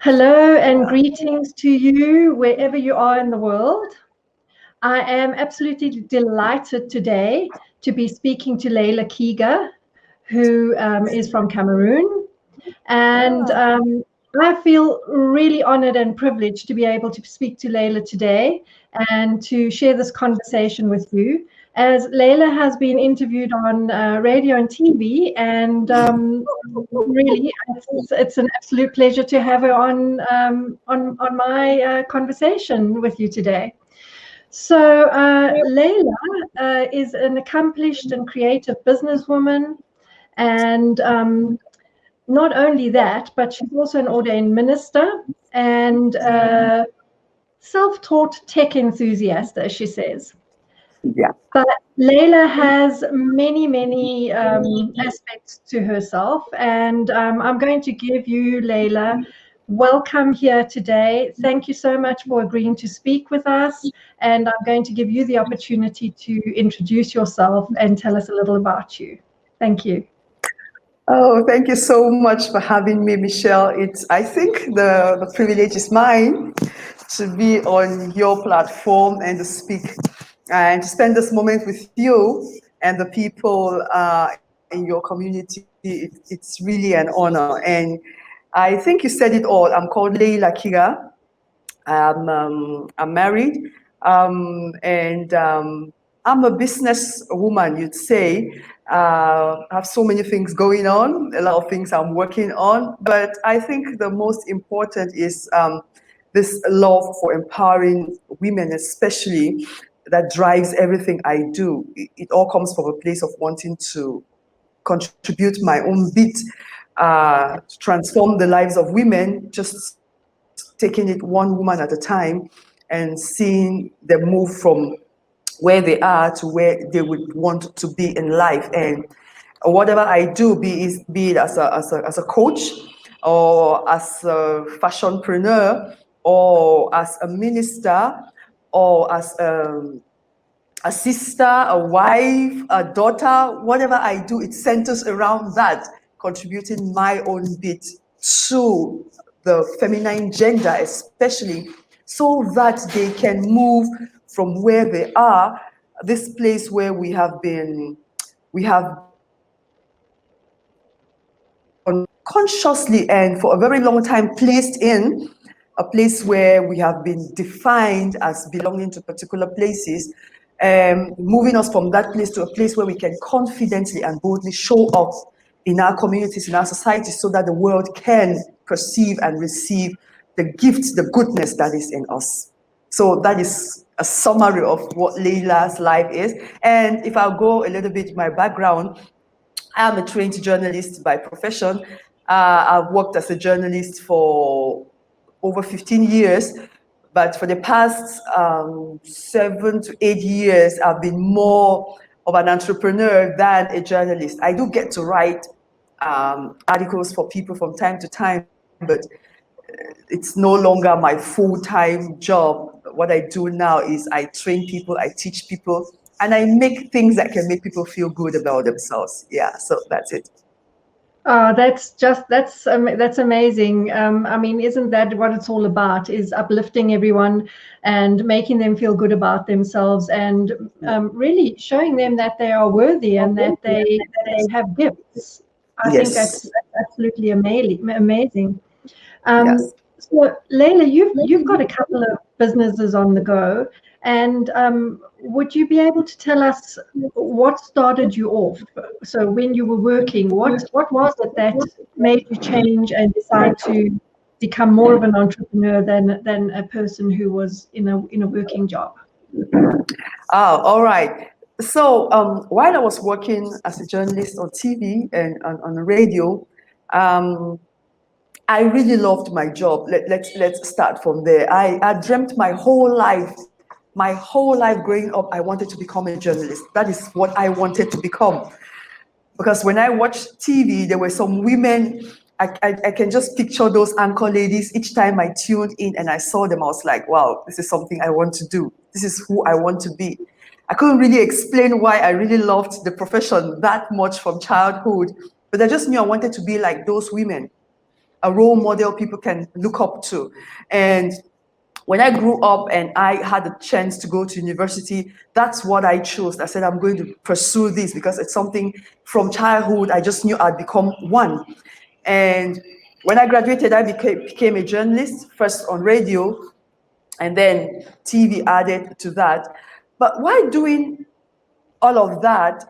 Hello and greetings to you wherever you are in the world. I am absolutely delighted today to be speaking to Leila Kiga, who is from Cameroon. And I feel really honored and privileged to be able to speak to Leila today and to share this conversation with you. As Leila has been interviewed on radio and TV, and really, it's an absolute pleasure to have her on my conversation with you today. So Leila is an accomplished and creative businesswoman, and not only that, but she's also an ordained minister and self-taught tech enthusiast, as she says. Yeah. But Leila has many aspects to herself, and I'm going to give you, Leila, welcome here today. Thank you so much for agreeing to speak with us, and I'm going to give you the opportunity to introduce yourself and tell us a little about you. Thank you. Oh, thank you so much for having me, Michelle. I think the privilege is mine to be on your platform and to speak and to spend this moment with you and the people in your community. It's really an honor. And I think you said it all. I'm called Leila Kiga. I'm married, and I'm a business woman, you'd say. I have so many things going on, a lot of things I'm working on, but I think the most important is this love for empowering women, especially, that drives everything I do. It all comes from a place of wanting to contribute my own bit to transform the lives of women, just taking it one woman at a time and seeing them move from where they are to where they would want to be in life. And whatever I do, be it as a coach, or as a fashionpreneur, or as a minister, or as a sister, a wife, a daughter, whatever I do, it centers around that, contributing my own bit to the feminine gender, especially, so that they can move from where they are, this place where we have unconsciously and for a very long time placed in a place where we have been defined as belonging to particular places, moving us from that place to a place where we can confidently and boldly show up in our communities, in our societies, so that the world can perceive and receive the gifts, the goodness that is in us. So that is a summary of what Leila's life is. And if I'll go a little bit my background, I'm a trained journalist by profession. I've worked as a journalist for over 15 years, but for the past 7 to 8 years, I've been more of an entrepreneur than a journalist. I do get to write articles for people from time to time, but it's no longer my full-time job. What I do now is I train people, I teach people, and I make things that can make people feel good about themselves. Yeah, so that's it. That's amazing. I mean, isn't that what it's all about? Is uplifting everyone and making them feel good about themselves, and really showing them that they are worthy and that they have gifts. I think that's absolutely amazing. Yes. So Leila, you've got a couple of businesses on the go, and would you be able to tell us what started you off? So when you were working, what was it that made you change and decide to become more of an entrepreneur than a person who was in a working job? Oh, all right. So while I was working as a journalist on TV and on the radio, I really loved my job. Let's start from there. I dreamt my whole life growing up, I wanted to become a journalist. That is what I wanted to become. Because when I watched TV, there were some women, I can just picture those anchor ladies. Each time I tuned in and I saw them, I was like, wow, this is something I want to do. This is who I want to be. I couldn't really explain why I really loved the profession that much from childhood, but I just knew I wanted to be like those women. a role model people can look up to. And when I grew up and I had a chance to go to university, that's what I chose. I said, I'm going to pursue this because it's something from childhood. I just knew I'd become one. And when I graduated, I became a journalist, first on radio, and then TV added to that. But while doing all of that,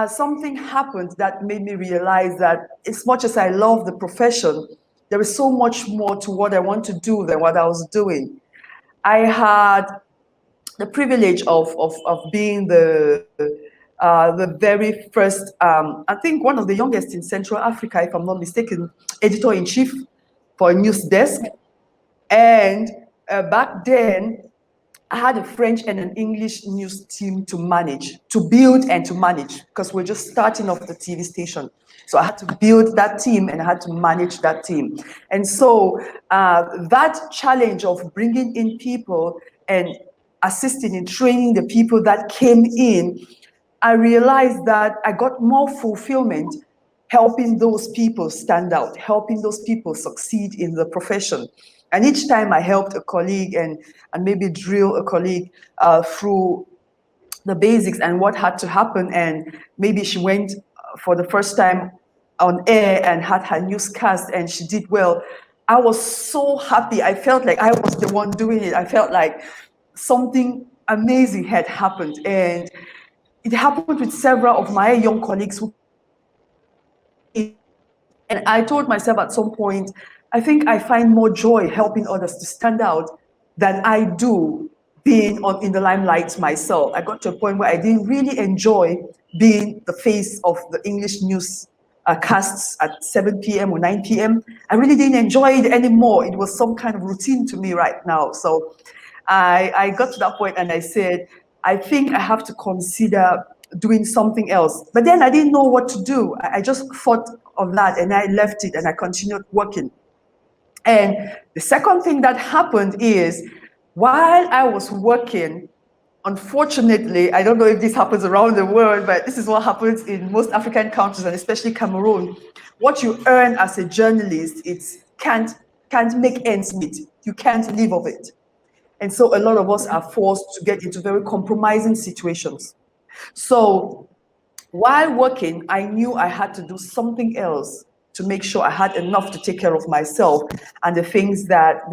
something happened that made me realize that as much as I love the profession, there is so much more to what I want to do than what I was doing. I had the privilege of being the very first, I think one of the youngest in Central Africa, if I'm not mistaken, editor-in-chief for a news desk. And back then, I had a French and an English news team to manage, to build and to manage, because we're just starting off the TV station. So I had to build that team and I had to manage that team. And so that challenge of bringing in people and assisting in training the people that came in, I realized that I got more fulfillment helping those people stand out, helping those people succeed in the profession. And each time I helped a colleague and maybe drill a colleague through the basics and what had to happen, and maybe she went for the first time on air and had her newscast and she did well, I was so happy. I felt like I was the one doing it. I felt like something amazing had happened. And it happened with several of my young colleagues who, and I told myself at some point, I think I find more joy helping others to stand out than I do being in the limelight myself. I got to a point where I didn't really enjoy being the face of the English news casts at 7 p.m. or 9 p.m. I really didn't enjoy it anymore. It was some kind of routine to me right now. So I got to that point and I said, I think I have to consider doing something else. But then I didn't know what to do. I just thought of that and I left it and I continued working. And the second thing that happened is, while I was working, unfortunately, I don't know if this happens around the world, but this is what happens in most African countries and especially Cameroon. What you earn as a journalist, it can't make ends meet. You can't live of it. And so a lot of us are forced to get into very compromising situations. So while working, I knew I had to do something else to make sure I had enough to take care of myself and the things that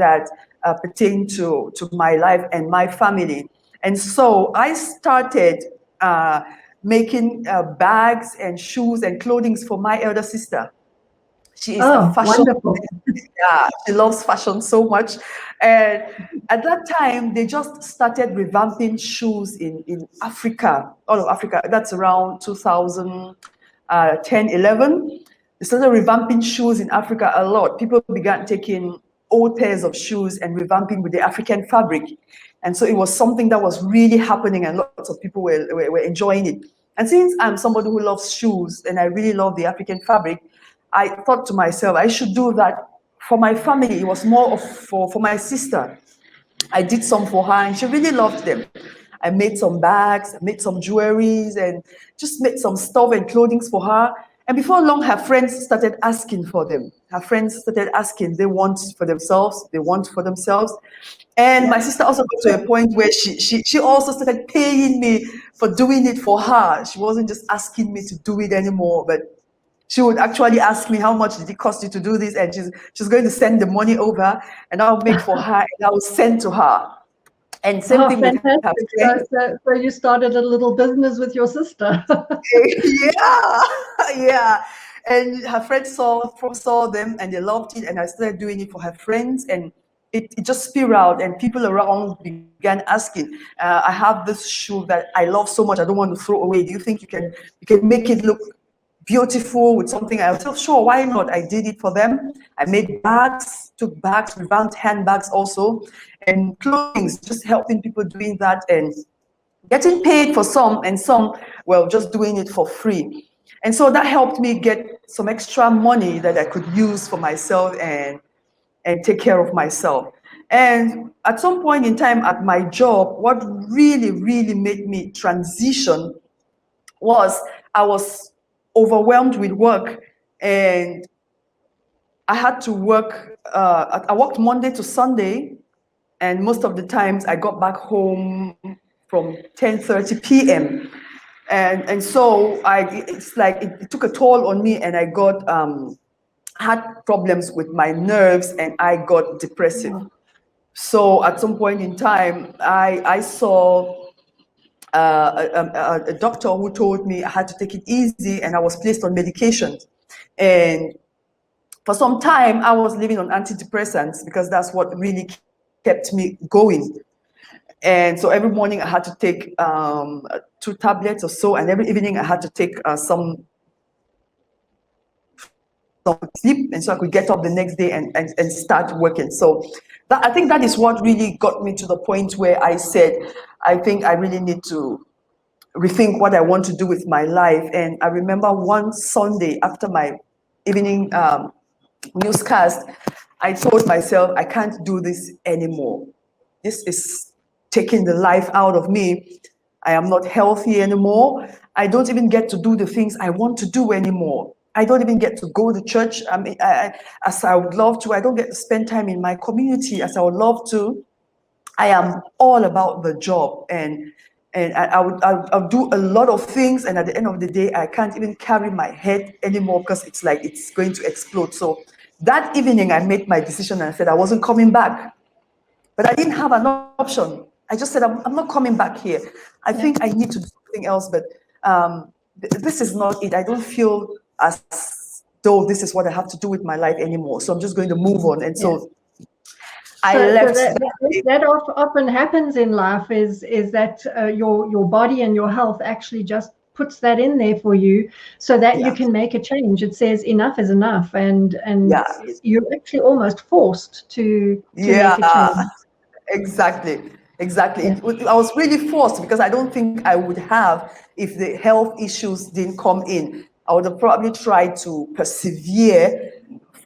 pertain to my life and my family. And so I started making bags and shoes and clothing for my elder sister. She is a fashion. Wonderful. Yeah, she loves fashion so much. And at that time, they just started revamping shoes in Africa, all of Africa. That's around 2010, 11. They started revamping shoes in Africa a lot. People began taking old pairs of shoes and revamping with the African fabric. And so it was something that was really happening and lots of people were enjoying it. And since I'm somebody who loves shoes and I really love the African fabric, I thought to myself, I should do that for my family. It was more of for my sister. I did some for her and she really loved them. I made some bags, I made some jewelries and just made some stuff and clothing for her. And before long, her friends started asking for them. Her friends started asking, they want for themselves, they want for themselves. And my sister also got to a point where she also started paying me for doing it for her. She wasn't just asking me to do it anymore, but she would actually ask me, how much did it cost you to do this? And she's going to send the money over and I'll make for her and I'll send to her. And same thing with her. So you started a little business with your sister. Yeah. And her friends saw them and they loved it. And I started doing it for her friends. And it just spiraled and people around began asking, I have this shoe that I love so much, I don't want to throw away. Do you think you can make it look beautiful with something? I was sure, why not? I did it for them. I made bags, took bags, revamped handbags also, and clothing, just helping people doing that and getting paid for some, and some, well, just doing it for free. And so that helped me get some extra money that I could use for myself and take care of myself. And at some point in time at my job, what really, really made me transition was I was overwhelmed with work and I had to work, I worked Monday to Sunday, and most of the times I got back home from 10:30 p.m. And so it's like it took a toll on me, and I got had problems with my nerves, and I got depressive. So at some point in time, I saw a doctor who told me I had to take it easy, and I was placed on medication. And for some time, I was living on antidepressants because that's what really kept me going. And so every morning I had to take 2 tablets or so, and every evening I had to take some sleep, and so I could get up the next day and start working. So I think that is what really got me to the point where I said, I think I really need to rethink what I want to do with my life. And I remember one Sunday after my evening newscast, I told myself, I can't do this anymore. This is taking the life out of me. I am not healthy anymore. I don't even get to do the things I want to do anymore. I don't even get to go to church as I would love to. I don't get to spend time in my community as I would love to. I am all about the job, and I'll do a lot of things, and at the end of the day, I can't even carry my head anymore because it's like it's going to explode. So that evening, I made my decision and I said I wasn't coming back. But I didn't have an option. I just said, I'm not coming back here. I think I need to do something else, but this is not it. I don't feel as though this is what I have to do with my life anymore. So I'm just going to move on. And so I left. That often happens in life is that your body and your health actually just puts that in there for you so that you can make a change. It says enough is enough, and you're actually almost forced to make a change. Exactly. I was really forced because I don't think I would have if the health issues didn't come in. I would have probably tried to persevere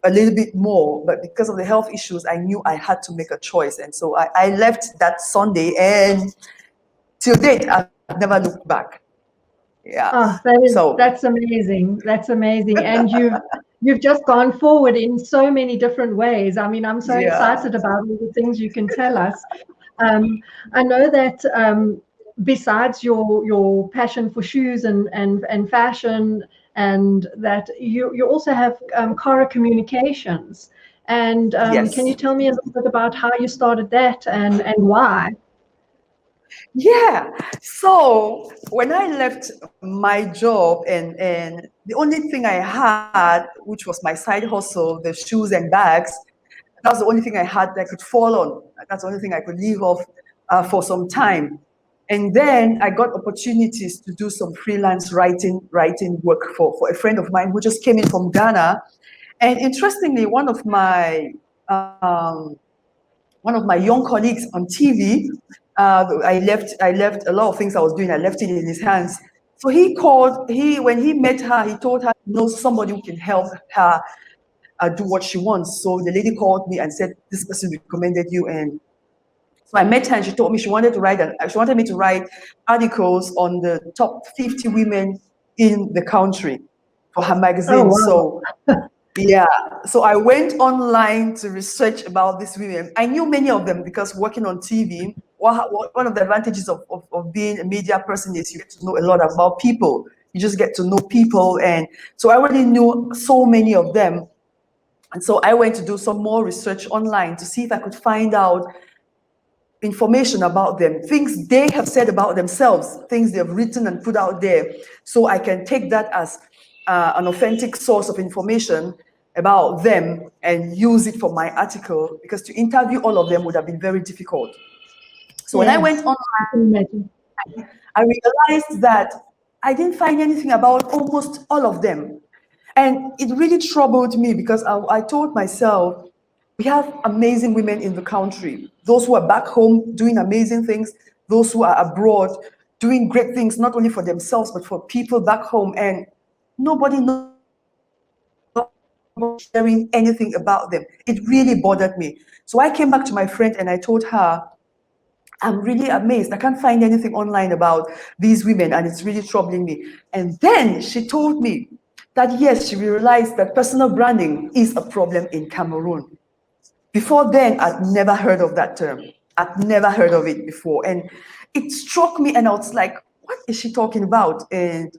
a little bit more, but because of the health issues, I knew I had to make a choice. And so I left that Sunday, and till date, I've never looked back. Yeah. That's amazing. That's amazing. And you've just gone forward in so many different ways. I mean, I'm so excited about all the things you can tell us. I know that besides your passion for shoes and fashion, and that you also have Cora Communications. And can you tell me a little bit about how you started that and why? Yeah. So when I left my job, and the only thing I had, which was my side hustle, the shoes and bags, that was the only thing I had that I could fall on. That's the only thing I could live off for some time. And then I got opportunities to do some freelance writing work for a friend of mine who just came in from Ghana. And interestingly, one of my young colleagues on TV, I left a lot of things I was doing, I left it in his hands. So when he met her, he told her he knows somebody who can help her do what she wants. So the lady called me and said, this person recommended you. And so I met her, and she told me she wanted me to write articles on the top 50 women in the country for her magazine. Oh, wow. So I went online to research about these women. I knew many of them because working on TV, one of the advantages of being a media person is you get to know a lot about people. You just get to know people. And so I already knew so many of them. And so I went to do some more research online to see if I could find out information about them, things they have said about themselves, things they have written and put out there. So I can take that as an authentic source of information about them and use it for my article, because to interview all of them would have been very difficult. So when I went online, I realized that I didn't find anything about almost all of them. And it really troubled me because I told myself, we have amazing women in the country, those who are back home doing amazing things, those who are abroad doing great things, not only for themselves, but for people back home. And nobody knows sharing anything about them. It really bothered me. So I came back to my friend and I told her, I'm really amazed. I can't find anything online about these women, and it's really troubling me. And then she told me that yes, she realized that personal branding is a problem in Cameroon. Before then, I'd never heard of that term. I'd never heard of it before. And it struck me, and I was like, what is she talking about? And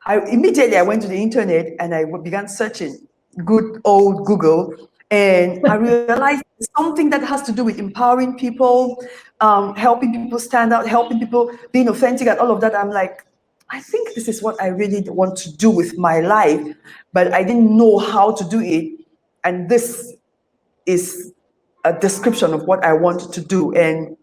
immediately I went to the internet and I began searching, good old Google, and I realized something that has to do with empowering people, helping people stand out, helping people being authentic and all of that. I'm like, I think this is what I really want to do with my life, but I didn't know how to do it. And this is a description of what I want to do. And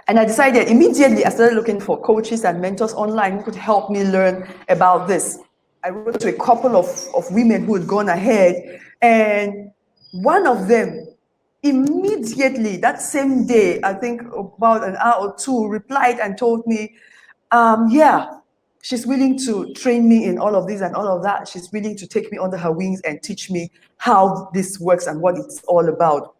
I decided immediately, I started looking for coaches and mentors online who could help me learn about this. I wrote to a couple of women who had gone ahead, and one of them immediately that same day, I think about an hour or two, replied and told me, yeah, she's willing to train me in all of this and all of that. She's willing to take me under her wings and teach me how this works and what it's all about.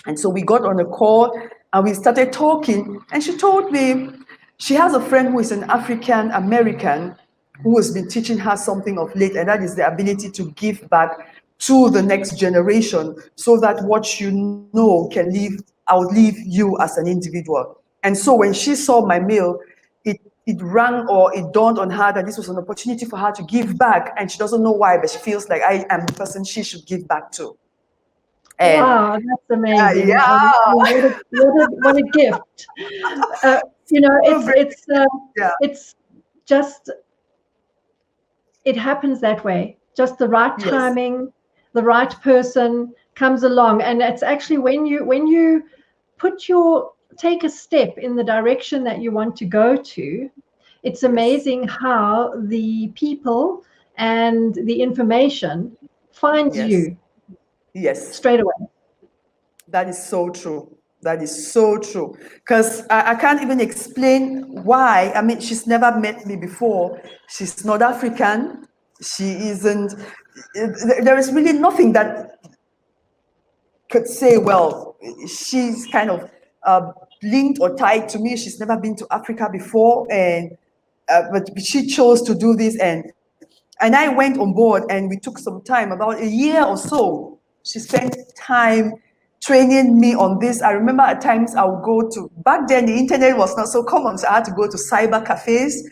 And so we got on a call and we started talking, and she told me she has a friend who is an African American who has been teaching her something of late, and that is the ability to give back to the next generation so that what you know can outlive you as an individual. And so when she saw my mail, it rang, or it dawned on her that this was an opportunity for her to give back, and she doesn't know why, but she feels like I am the person she should give back to. And wow, that's amazing! Yeah. What a gift! You know, it's just, it happens that way. Just the right timing, the right person comes along, and it's actually when you take a step in the direction that you want to go to, it's amazing how the people and the information finds you. Yes. Straight away. That is so true. That is so true. Because I can't even explain why. I mean, she's never met me before. She's not African. She isn't. There is really nothing that could say, well, she's kind of linked or tied to me. She's never been to Africa before, and but she chose to do this, and I went on board, and we took some time, about a year or so. She spent time training me on this. I remember at times I would go to, back then the internet was not so common, so I had to go to cyber cafes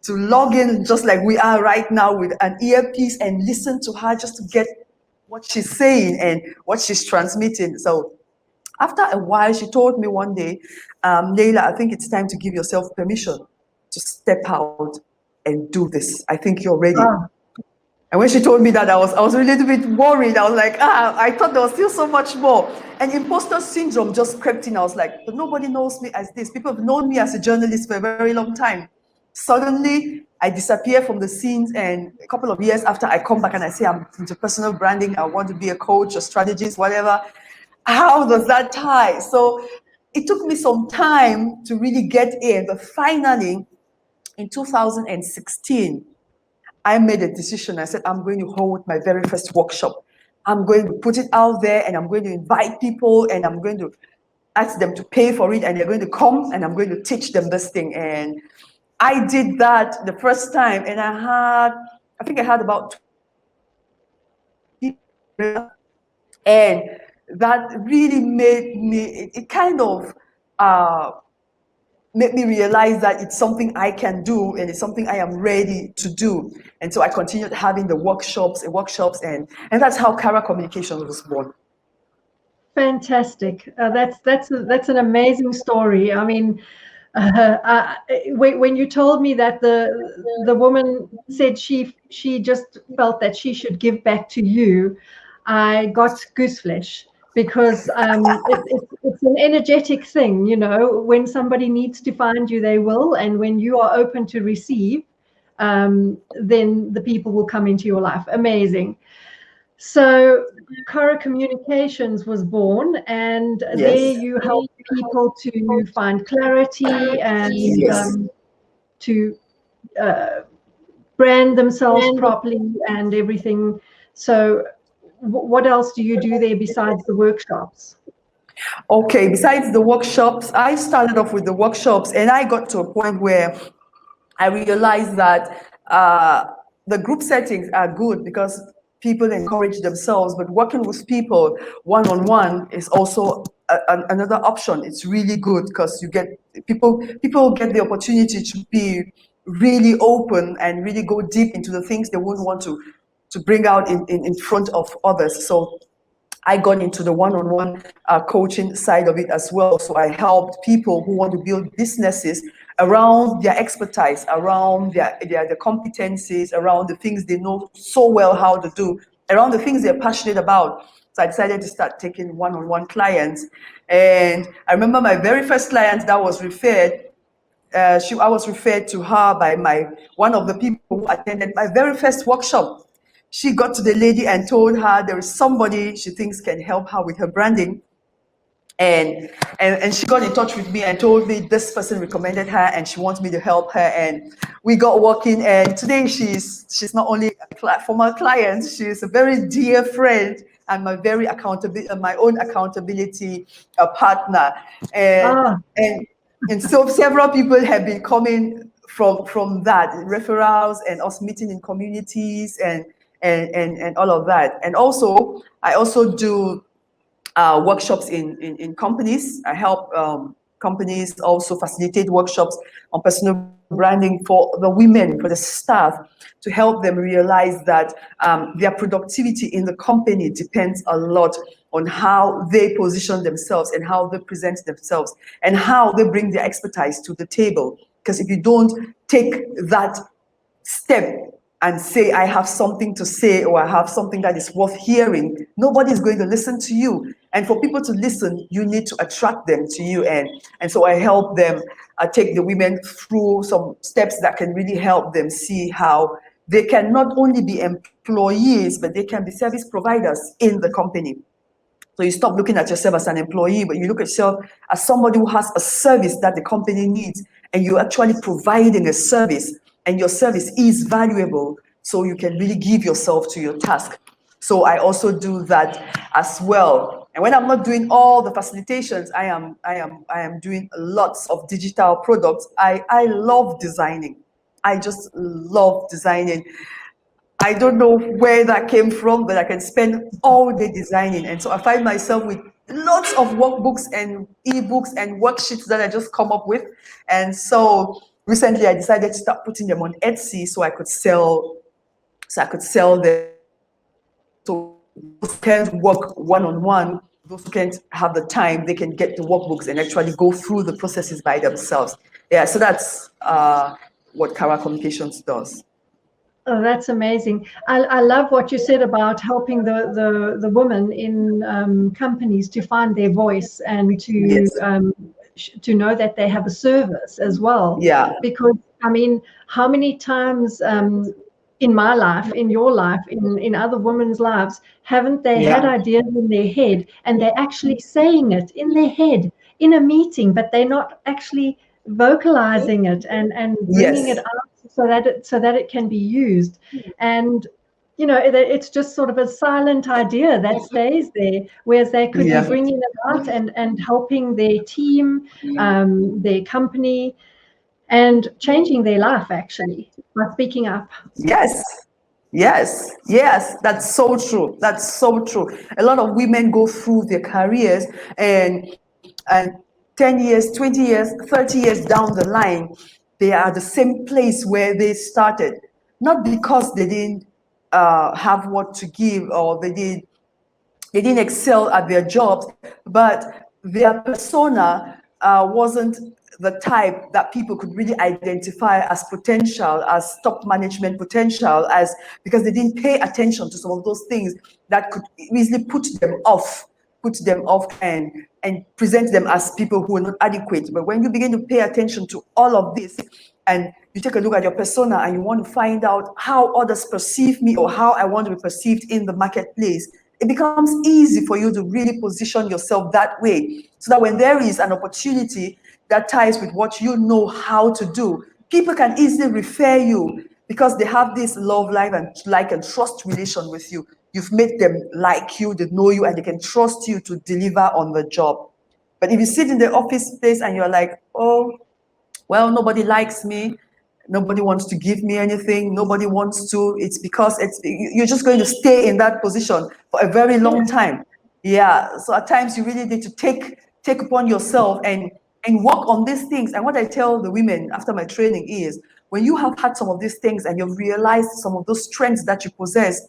to log in just like we are right now with an earpiece and listen to her just to get what she's saying and what she's transmitting. So after a while, she told me one day, Leila, I think it's time to give yourself permission to step out and do this. I think you're ready. And when she told me that, I was a little bit worried. I was like, I thought there was still so much more. And imposter syndrome just crept in. I was like, but nobody knows me as this. People have known me as a journalist for a very long time. Suddenly, I disappear from the scenes, and a couple of years after, I come back and I say, I'm into personal branding. I want to be a coach, a strategist, whatever. How does that tie? So it took me some time to really get in, but finally, in 2016, I made a decision. I said, I'm going to hold my very first workshop. I'm going to put it out there, and I'm going to invite people, and I'm going to ask them to pay for it, and they're going to come, and I'm going to teach them this thing. And I did that the first time, and I think I had about 20 people, and that really made me, it kind of made me realize that it's something I can do, and it's something I am ready to do. And so I continued having the workshops, and that's how Kara Communications was born. Fantastic. That's an amazing story. I mean, when you told me that the woman said she just felt that she should give back to you, I got gooseflesh, because it's an energetic thing, you know. When somebody needs to find you, they will, and when you are open to receive, then the people will come into your life. Amazing. So Kara Communications was born, and there you help people to find clarity and to brand themselves properly and everything. So what else do you do there besides the workshops? Okay, besides the workshops, I started off with the workshops, and I got to a point where I realized that the group settings are good because people encourage themselves, but working with people one-on-one is also another option. It's really good because you get people get the opportunity to be really open and really go deep into the things they wouldn't want to bring out in front of others. So I got into the one-on-one coaching side of it as well. So I helped people who want to build businesses around their expertise, around their competencies, around the things they know so well how to do, around the things they're passionate about. So I decided to start taking one-on-one clients. And I remember my very first client that was referred, I was referred to her by one of the people who attended my very first workshop. She got to the lady and told her there is somebody she thinks can help her with her branding. And she got in touch with me and told me this person recommended her and she wants me to help her. And we got working. And today she's not only a former client, she's a very dear friend and my own accountability partner. And so several people have been coming from that, referrals and us meeting in communities and all of that. And also, I also do workshops in companies. I help companies also facilitate workshops on personal branding for the women, for the staff, to help them realize that their productivity in the company depends a lot on how they position themselves and how they present themselves and how they bring their expertise to the table. Because if you don't take that step and say, I have something to say, or I have something that is worth hearing, nobody's going to listen to you. And for people to listen, you need to attract them to you. And so I help them take the women through some steps that can really help them see how they can not only be employees, but they can be service providers in the company. So you stop looking at yourself as an employee, but you look at yourself as somebody who has a service that the company needs, and you're actually providing a service, and your service is valuable, so you can really give yourself to your task. So I also do that as well. And when I'm not doing all the facilitations, I am doing lots of digital products. I love designing. I just love designing. I don't know where that came from, but I can spend all day designing. And so I find myself with lots of workbooks and ebooks and worksheets that I just come up with. And so recently I decided to start putting them on Etsy so I could sell them. So those who can't work one-on-one, those who can't have the time, they can get the workbooks and actually go through the processes by themselves. Yeah, so that's what Kara Communications does. Oh, that's amazing. I love what you said about helping the women in companies to find their voice and to Yes. To know that they have a service as well. Yeah. Because, I mean, how many times in my life, in your life, in other women's lives, haven't they had ideas in their head and they're actually saying it in their head in a meeting, but they're not actually vocalizing it and bringing it out so that it can be used. And you know, it's just sort of a silent idea that stays there, whereas they could be bringing it out and helping their team, their company, and changing their life actually by speaking up. Yes, that's so true. That's so true. A lot of women go through their careers and 10 years, 20 years, 30 years down the line, they are the same place where they started. Not because they didn't have what to give or they didn't excel at their jobs, but their persona wasn't the type that people could really identify as potential, as top management potential, because they didn't pay attention to some of those things that could easily put them off and present them as people who are not adequate. But when you begin to pay attention to all of this and you take a look at your persona and you want to find out how others perceive me or how I want to be perceived in the marketplace, it becomes easy for you to really position yourself that way, so that when there is an opportunity that ties with what you know how to do, people can easily refer you because they have this love, life, and like and trust relation with you. You've made them like you, they know you, and they can trust you to deliver on the job. But if you sit in the office space and you're like, oh, well, nobody likes me, Nobody wants to give me anything. Nobody wants to. It's because you're just going to stay in that position for a very long time. Yeah. So at times you really need to take upon yourself and work on these things. And what I tell the women after my training is, when you have had some of these things and you've realized some of those strengths that you possess,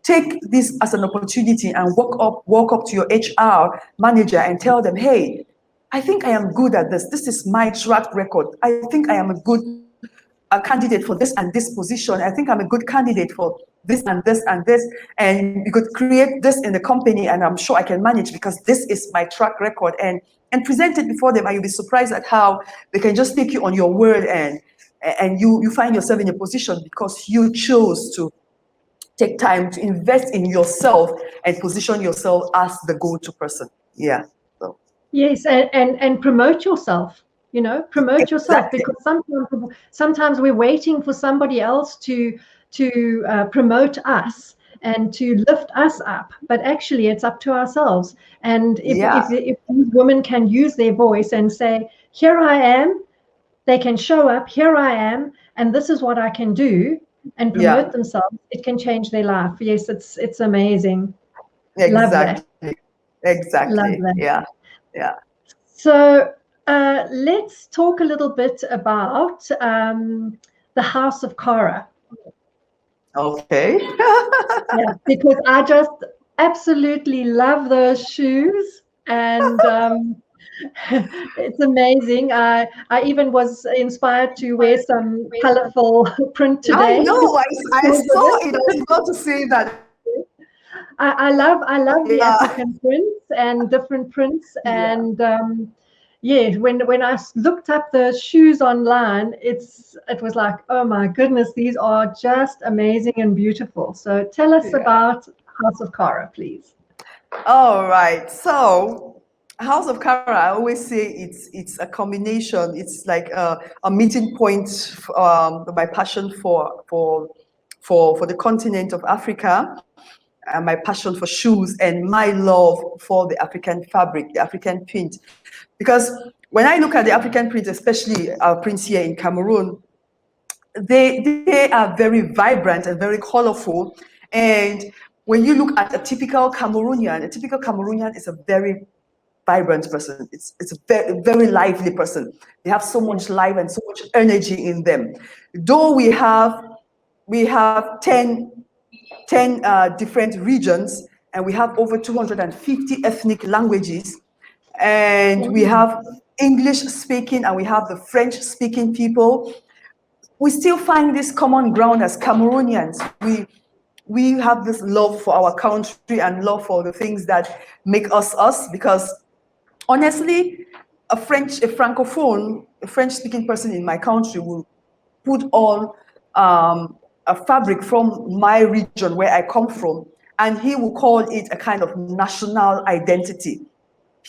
take this as an opportunity and walk up to your HR manager and tell them, hey, I think I am good at this. This is my track record. I think I am a good candidate for this and this position. I think I'm a good candidate for this and this and this. And you could create this in the company, and I'm sure I can manage because this is my track record. And present it before them, and you'll be surprised at how they can just take you on your word, and you find yourself in a position because you chose to take time to invest in yourself and position yourself as the go-to person. Yeah. So. Yes, and promote yourself. Promote yourself, Exactly. because sometimes we're waiting for somebody else to promote us and to lift us up, but actually it's up to ourselves. And if these women can use their voice and say, here I am, they can show up, here I am, and this is what I can do, and promote themselves, it can change their life. Yes, it's amazing. Exactly. Love that. Exactly. Love that. Yeah. So let's talk a little bit about the House of Kara. Okay. Yeah, because I just absolutely love those shoes, and it's amazing. I even was inspired to wear some colorful print today. I know. I saw it. I was about to say that. I love the African prints and different prints, and when I looked up the shoes online, it was like, oh my goodness, these are just amazing and beautiful. So tell us about House of Kara, please. All right. So House of Kara, I always say it's a combination. It's like a meeting point. My passion for the continent of Africa, and my passion for shoes, and my love for the African fabric, the African print. Because when I look at the African print, especially our prints here in Cameroon, they are very vibrant and very colorful. And when you look at a typical Cameroonian is a very vibrant person. It's a very, very lively person. They have so much life and so much energy in them. Though we have 10 different regions, and we have over 250 ethnic languages, and we have English speaking and we have the French speaking people, we still find this common ground as Cameroonians. We have this love for our country and love for the things that make us us, because honestly, a French speaking person in my country will put on a fabric from my region where I come from, and he will call it a kind of national identity.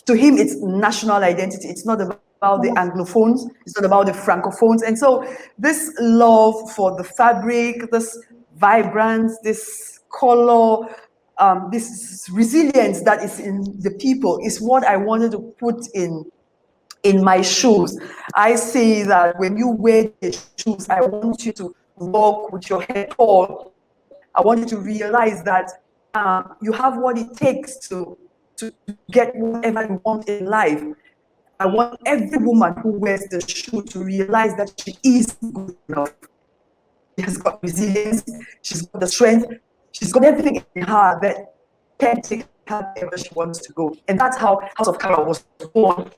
To him, it's national identity. It's not about the Anglophones, it's not about the Francophones. And so this love for the fabric, this vibrance, this color, this resilience that is in the people is what I wanted to put in my shoes. I say that when you wear the shoes, I want you to walk with your head tall. I want you to realize that you have what it takes to get whatever you want in life. I want every woman who wears the shoe to realize that she is good enough. She has got resilience, she's got the strength, she's got everything in her that can take her wherever she wants to go. And that's how House of Kara was born.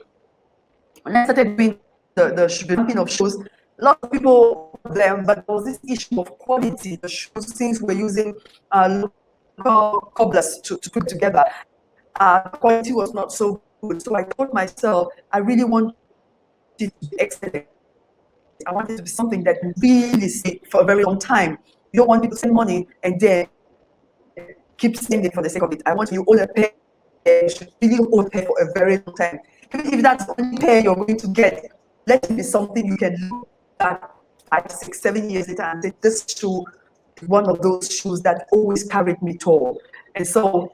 When I started doing the mapping of shoes, a lot of people them, but there was this issue of quality. The shoes, things we're using local cobblers to put together. Quality was not so good. So I told myself, I really want it to be excellent. I want it to be something that really stays for a very long time. You don't want people to spend money and then keep spending for the sake of it. I want you own a pair. You should really own a pair for a very long time. Even if that's the only pair you're going to get, let it be something you can look at 5, 6, 7 years later and say, this shoe is one of those shoes that always carried me tall. And so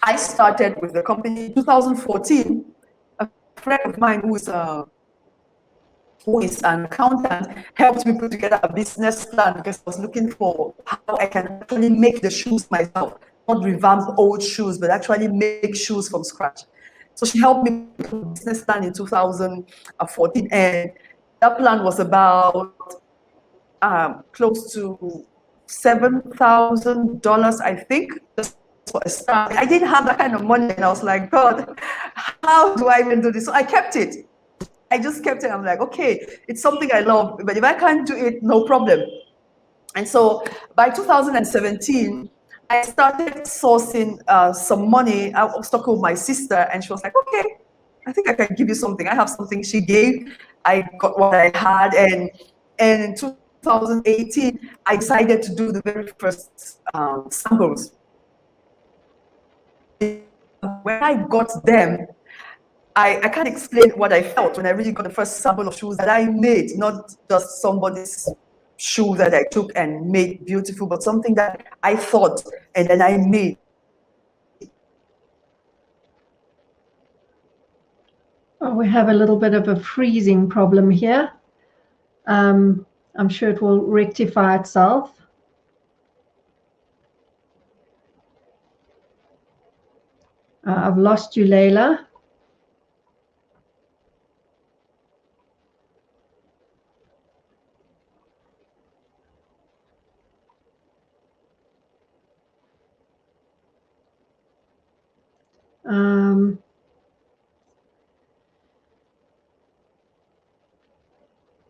I started with the company in 2014. A friend of mine who is who is an accountant, helped me put together a business plan because I was looking for how I can actually make the shoes myself, not revamp old shoes, but actually make shoes from scratch. So she helped me put a business plan in 2014, and that plan was about close to $7,000, I think, just for a start. I didn't have that kind of money, and I was like, God, how do I even do this? So I kept it. I just kept it. I'm like, okay, it's something I love, but if I can't do it, no problem. And so by 2017, I started sourcing some money. I was talking with my sister, and she was like, okay, I think I can give you something. I have something. She gave. I got what I had, and in 2018, I decided to do the very first samples. When I got them, I can't explain what I felt when I really got the first sample of shoes that I made, not just somebody's shoe that I took and made beautiful, but something that I thought and then I made. Oh, we have a little bit of a freezing problem here. I'm sure it will rectify itself. I've lost you, Leila.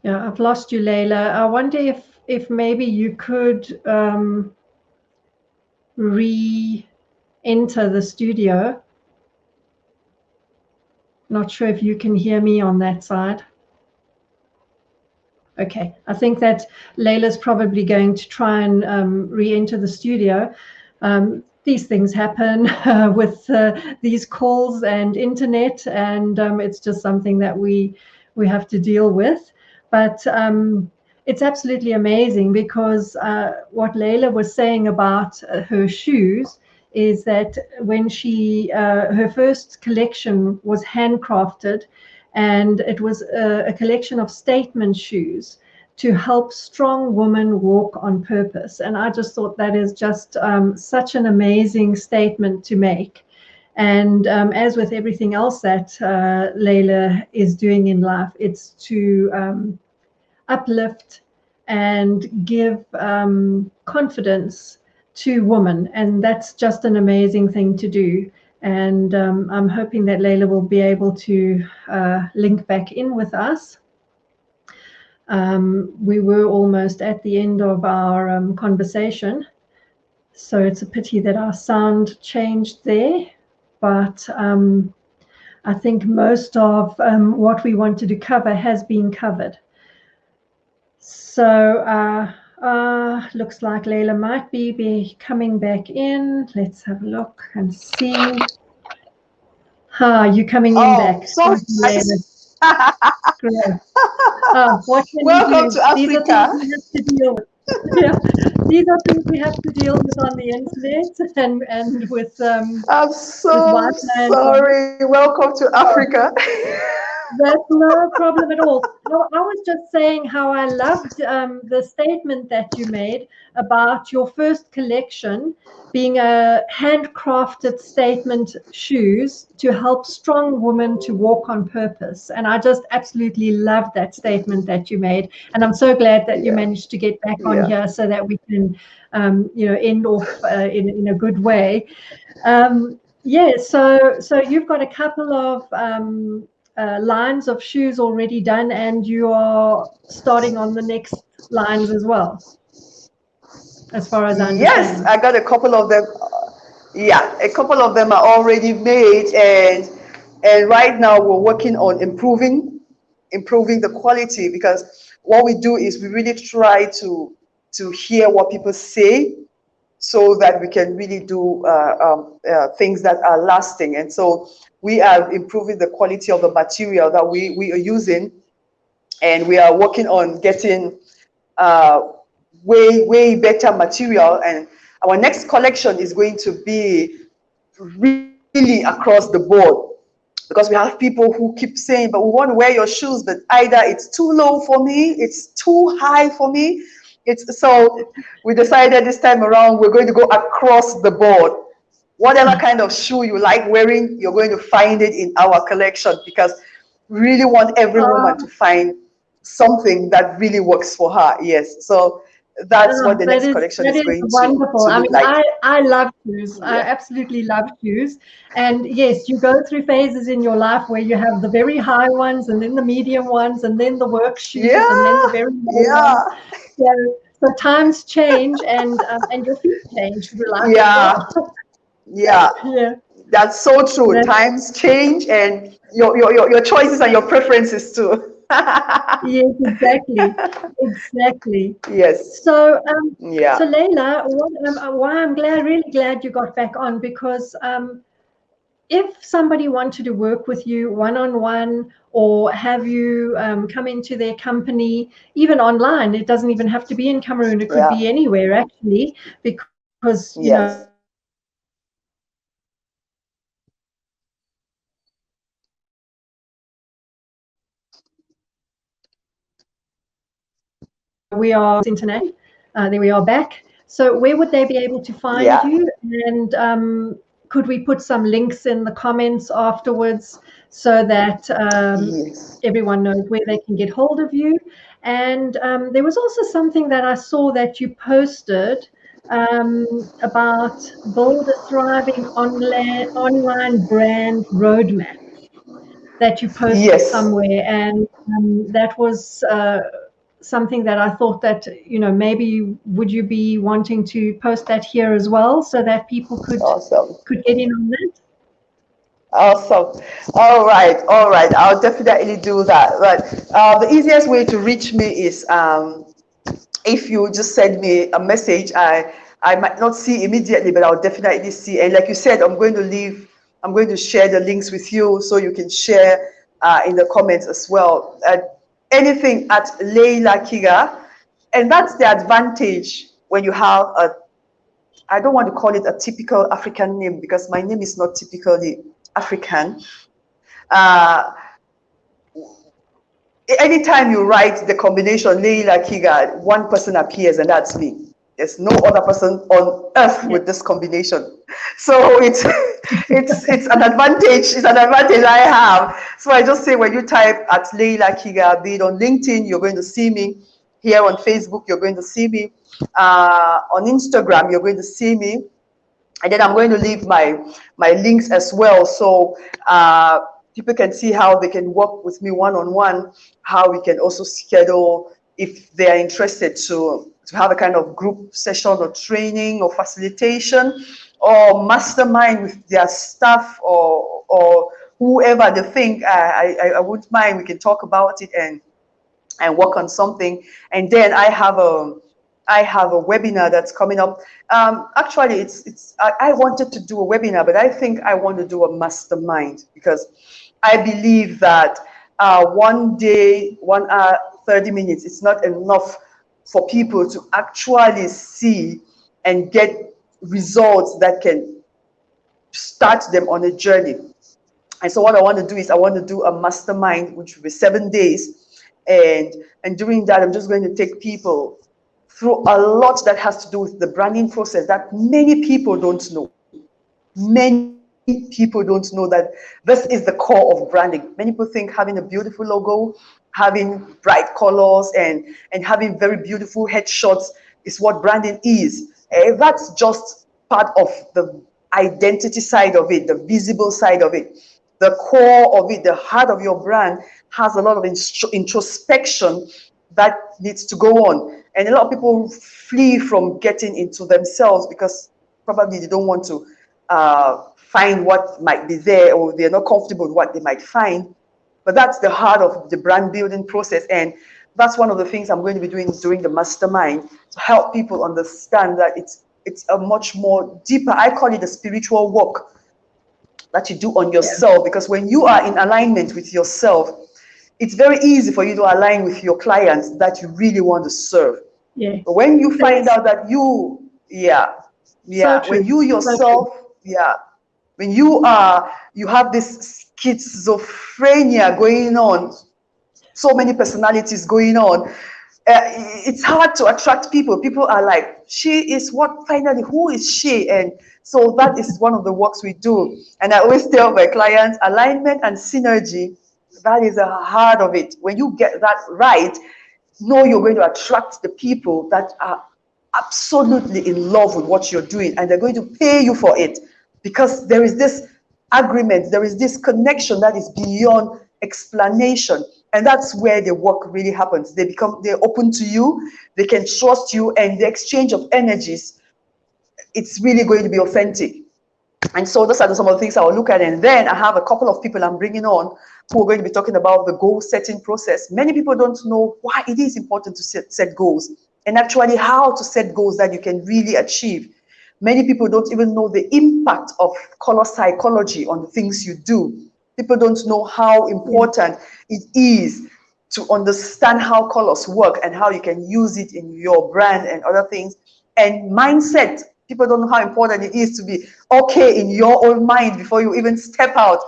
Yeah, I've lost you, Leila. I wonder if maybe you could re-enter the studio. Not sure if you can hear me on that side. Okay, I think that Leila's probably going to try and re-enter the studio. These things happen with these calls and internet, and it's just something that we have to deal with. But it's absolutely amazing because what Leila was saying about her shoes is that when she her first collection was handcrafted, and it was a collection of statement shoes to help strong women walk on purpose. And I just thought that is just such an amazing statement to make. And as with everything else that Leila is doing in life, it's to uplift and give confidence to women. And that's just an amazing thing to do. And I'm hoping that Leila will be able to link back in with us. We were almost at the end of our conversation, so it's a pity that our sound changed there, but I think most of what we wanted to cover has been covered. So looks like Leila might be coming back in. Let's have a look and see. You coming in back. So nice. Great. What can Welcome to Africa. These are things we have to deal with. Yeah. These are things we have to deal with on the internet and with I'm so sorry. Welcome to Africa. That's no problem at all. I was just saying how I loved the statement that you made about your first collection being a handcrafted statement shoes to help strong women to walk on purpose. And I just absolutely loved that statement that you made. And I'm so glad that you managed to get back on here so that we can, end off in a good way. So you've got a couple of lines of shoes already done, and you are starting on the next lines as well, as far as I understand. Yes, I got a couple of them. A couple of them are already made, and right now we're working on improving the quality, because what we do is we really try to hear what people say so that we can really do things that are lasting. And so we are improving the quality of the material that we are using, and we are working on getting way better material. And our next collection is going to be really across the board. because we have people who keep saying, but we want to wear your shoes, but either it's too low for me, it's too high for me. So we decided this time around we're going to go across the board. Whatever kind of shoe you like wearing, you're going to find it in our collection, because we really want every woman to find something that really works for her. Yes, so that's what the next collection is going wonderful. to look like. I love shoes. I absolutely love shoes. And yes, you go through phases in your life where you have the very high ones, and then the medium ones, and then the work shoes, and then the very low ones. So times change, and your feet change. Yeah, that's so true. Times change, and your choices and your preferences too. Yes, exactly. Yes. So, so Leila, why I'm really glad you got back on, because if somebody wanted to work with you one-on-one, or have you come into their company, even online, it doesn't even have to be in Cameroon, it could be anywhere actually, because you know, we are international. Then we are back. So where would they be able to find you? And could we put some links in the comments afterwards, so that everyone knows where they can get hold of you? And there was also something that I saw that you posted about build a thriving online brand roadmap, that you posted somewhere, and that was something that I thought that, you know, maybe would you be wanting to post that here as well, so that people could get in on that? Awesome. All right. I'll definitely do that. But the easiest way to reach me is if you just send me a message. I might not see immediately, but I'll definitely see. And like you said, I'm going to share the links with you, so you can share in the comments as well. Anything at Leila Kiga. And that's the advantage when you have I don't want to call it a typical African name, because my name is not typically African. Anytime you write the combination Leila Kiga, one person appears, and that's me. There's no other person on earth with this combination. So it's an advantage. It's an advantage I have. So I just say, when you type at Leila Kiga, be it on LinkedIn, you're going to see me. Here on Facebook, you're going to see me. On Instagram, you're going to see me. And then I'm going to leave my links as well, so people can see how they can work with me one-on-one, how we can also schedule, if they are interested, to have a kind of group session or training or facilitation or mastermind with their staff, or whoever they think I wouldn't mind. We can talk about it and work on something. And then I have a webinar that's coming up. Actually, I wanted to do a webinar, but I think I want to do a mastermind, because I believe that one day, 1 hour, 30 minutes, it's not enough for people to actually see and get results that can start them on a journey. And so what I want to do is, I want to do a mastermind, which will be 7 days. And during that, I'm just going to take people through a lot that has to do with the branding process that many people don't know. Many people don't know that this is the core of branding. Many people think having a beautiful logo, having bright colors, and having very beautiful headshots is what branding is. That's just part of the identity side of it, the visible side of it. The core of it, the heart of your brand, has a lot of introspection that needs to go on. And a lot of people flee from getting into themselves, because probably they don't want to find what might be there, or they're not comfortable with what they might find. But that's the heart of the brand building process. And that's one of the things I'm going to be doing during the mastermind, to help people understand that it's a much more deeper, I call it a spiritual work that you do on yourself. Because when you are in alignment with yourself, it's very easy for you to align with your clients that you really want to serve. But when you find out that you, when you yourself, when you have this schizophrenia going on, so many personalities going on. It's hard to attract people. People are like, she is what? Finally, who is she? And so that is one of the works we do. And I always tell my clients, alignment and synergy, that is the heart of it. When you get that right, know you're going to attract the people that are absolutely in love with what you're doing, and they're going to pay you for it, because there is this agreement, there is this connection that is beyond explanation. And that's where the work really happens. They're open to you, they can trust you, and the exchange of energies, it's really going to be authentic. And so those are some of the things I will look at. And then I have a couple of people I'm bringing on who are going to be talking about the goal setting process. Many people don't know why it is important to set goals, and actually how to set goals that you can really achieve. Many people don't even know the impact of color psychology on the things you do. People don't know how important it is to understand how colors work and how you can use it in your brand and other things. And mindset, people don't know how important it is to be okay in your own mind before you even step out.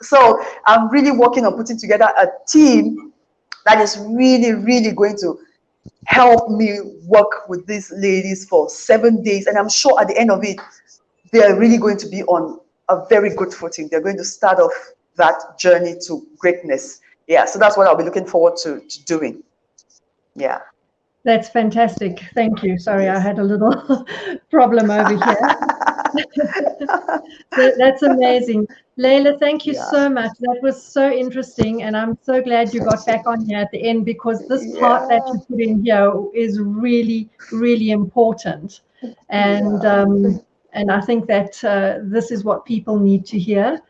So I'm really working on putting together a team that is really, really going to help me work with these ladies for 7 days. And I'm sure at the end of it, they're really going to be on a very good footing. They're going to start off that journey to greatness. Yeah, so that's what I'll be looking forward to doing. Yeah. That's fantastic. Thank you. Sorry, yes. I had a little problem over here. That's amazing. Leila, thank you so much. That was so interesting. And I'm so glad you got back on here at the end, because this part that you put in here is really, really important. And and I think that this is what people need to hear.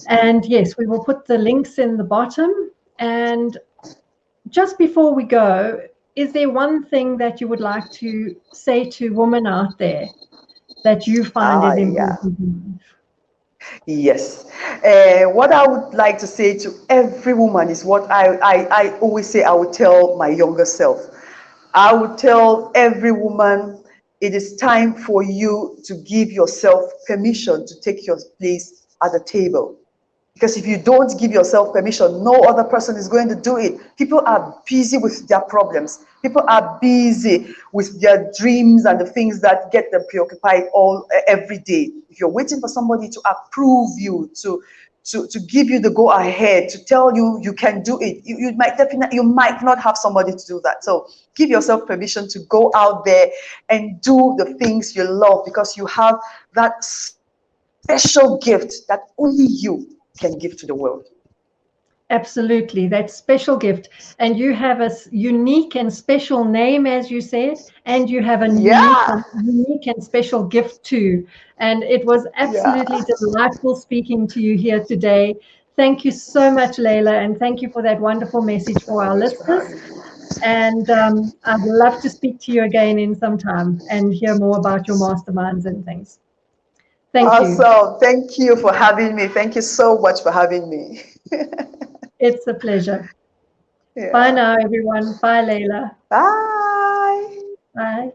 And yes, we will put the links in the bottom. And just before we go, is there one thing that you would like to say to women out there that you find is important? Yes. What I would like to say to every woman is what I always say I would tell my younger self. I would tell every woman, it is time for you to give yourself permission to take your place at the table. Because if you don't give yourself permission, no other person is going to do it. People are busy with their problems. People are busy with their dreams and the things that get them preoccupied every day. If you're waiting for somebody to approve you, to give you the go ahead, to tell you you can do it, you might not have somebody to do that. So give yourself permission to go out there and do the things you love, because you have that special gift that only you can give to the world. Absolutely, that special gift. And you have a unique and special name, as you said, and you have a unique and special gift too. And it was absolutely delightful speaking to you here today. Thank you so much, Leila, and thank you for that wonderful message for our listeners. And I'd love to speak to you again in some time and hear more about your masterminds and things. Thank you. Awesome. Thank you for having me. Thank you so much for having me. It's a pleasure. Bye now, everyone. Bye, Leila. Bye. Bye.